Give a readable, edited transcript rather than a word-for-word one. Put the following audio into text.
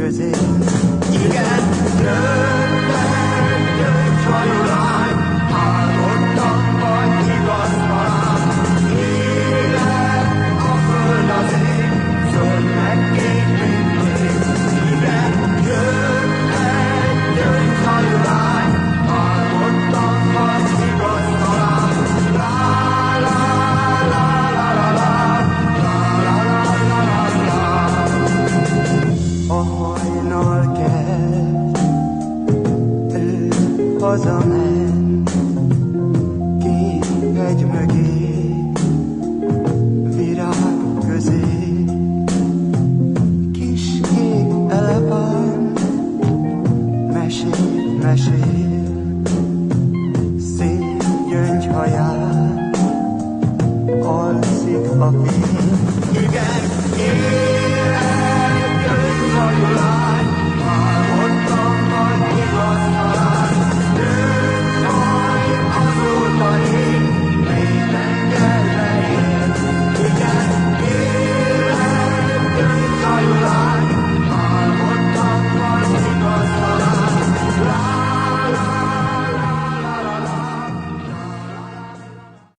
közé. Igen, gyöngyek, gyöngyhajú lány, álmodtam vagy igaz talán. Élet a föld az ég, zöld meg kék mindig. Igen, gyöngyek, gyöngyhajú lány, álmodtam vagy igaz talán. La la la la la la, la la la la la. A hajnal kell, ő hazament, kék hegy mögé, virág közé. Kis kék elepánt, mesél, mesél.